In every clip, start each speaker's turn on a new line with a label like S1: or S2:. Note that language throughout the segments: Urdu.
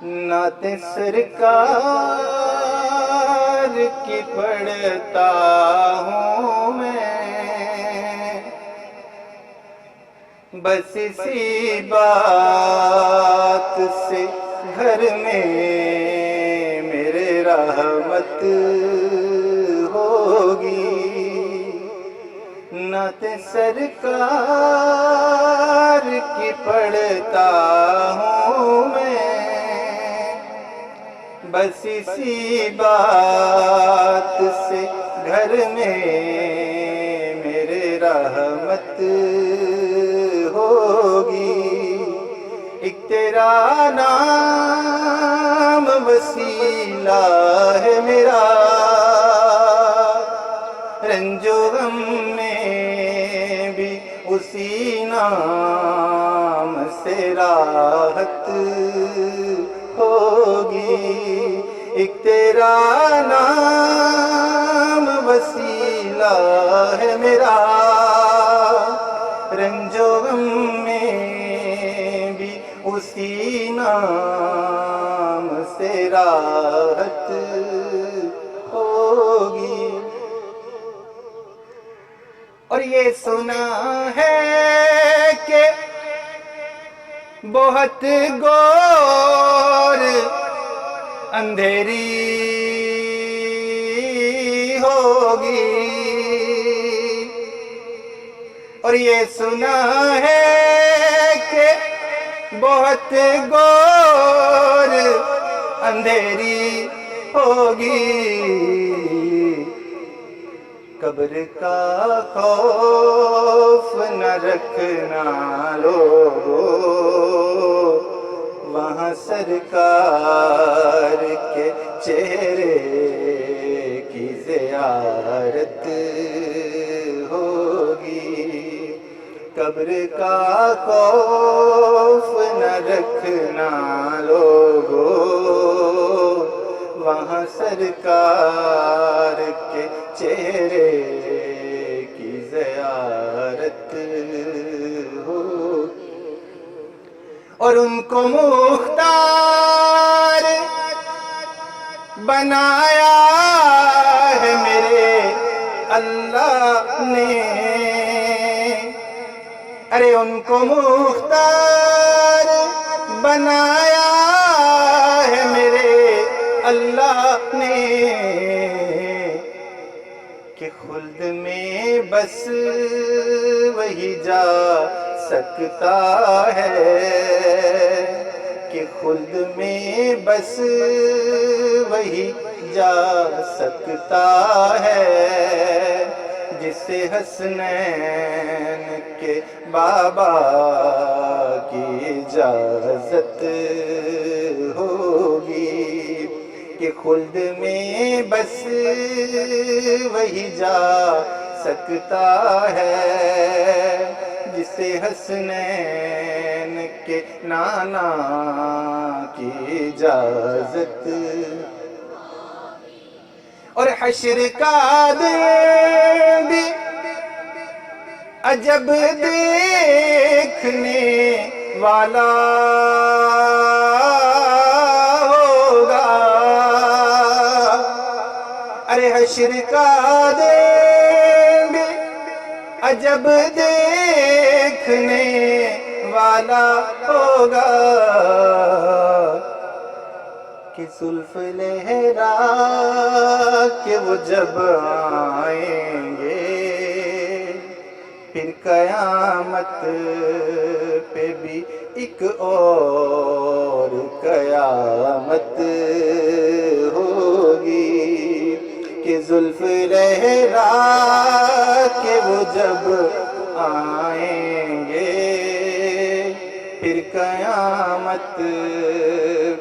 S1: نعت سرکار کی پڑھتا ہوں میں، بس اسی بات سے گھر میں میرے رحمت ہوگی۔ نعت سرکار کی پڑھتا ہوں میں، بس اسی بات سے گھر میں میرے رحمت ہوگی۔ ایک تیرا نام وسیلہ ہے میرا، رنج و غم میں بھی اسی نام سے راحت ہوگی۔ ایک تیرا نام وسیلہ ہے میرا، رنج و غم میں بھی اسی نام سے راحت ہوگی۔ اور یہ سنا ہے کہ بہت گور اندھیری ہوگی، اور یہ سنا ہے کہ بہت گور اندھیری ہوگی۔ قبر کا خوف نہ رکھنا لوگو، وہاں سرکار کے چہرے کی زیارت ہوگی۔ قبر کا خوف نہ رکھنا لوگو، وہاں سرکار کے چہرے کی زیارت ہو، اور ان کو مختار بنایا ہے میرے اللہ نے، ارے ان کو مختار بنایا ہے میرے اللہ نے، کہ خلد میں بس وہی جا سکتا ہے، کہ خلد میں بس وہی جا سکتا ہے، جسے حسنین کے بابا کی اجازت ہوگی۔ کہ خلد میں بس وہی جا سکتا ہے، جسے حسنین کے نانا کی اجازت۔ اور حشر کا دن بھی عجب دیکھنے والا ہوگا، ارے حشر کا دن بھی عجب دیکھنے والا ہوگا، کہ زلف لہرا کے وہ جب آئیں گے، پھر قیامت پہ بھی ایک اور قیامت ہوگی۔ کہ زلف لہرا کے وہ جب آئیں گے، پھر قیامت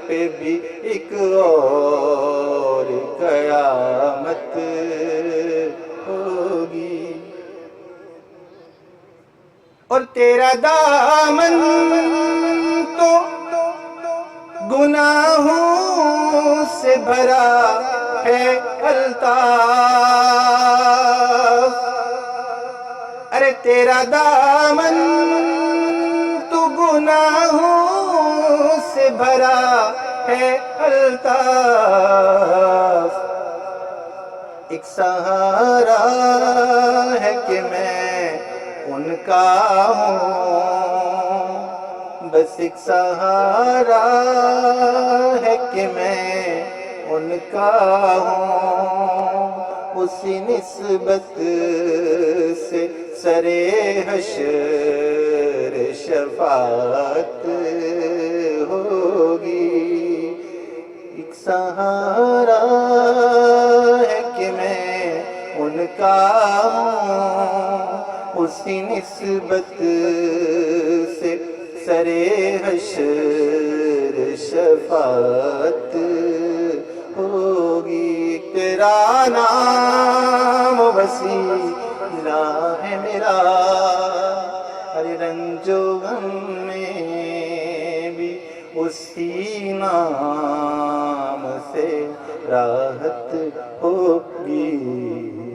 S1: پہ بھی ایک اور قیامت ہوگی۔ اور تیرا دامن تو گناہوں سے بھرا ہے الطاف، ارے تیرا دامن تو گناہوں سے بھرا ہے الطاف، ایک سہارا ہے کہ میں ان کا ہوں، بس ایک سہارا ہے کہ میں ان کا ہوں، اسی نسبت سے سرے حشر شفاعت ہوگی، ایک سہارا ہے کہ میں ان کا ہوں، اسی نسبت سے سرے حشر شفاعت ہوگی، تیرا نام وسیلہ ہے میرا، ہر رنج و غم میں بھی اسی نام سے راحت ہوگی۔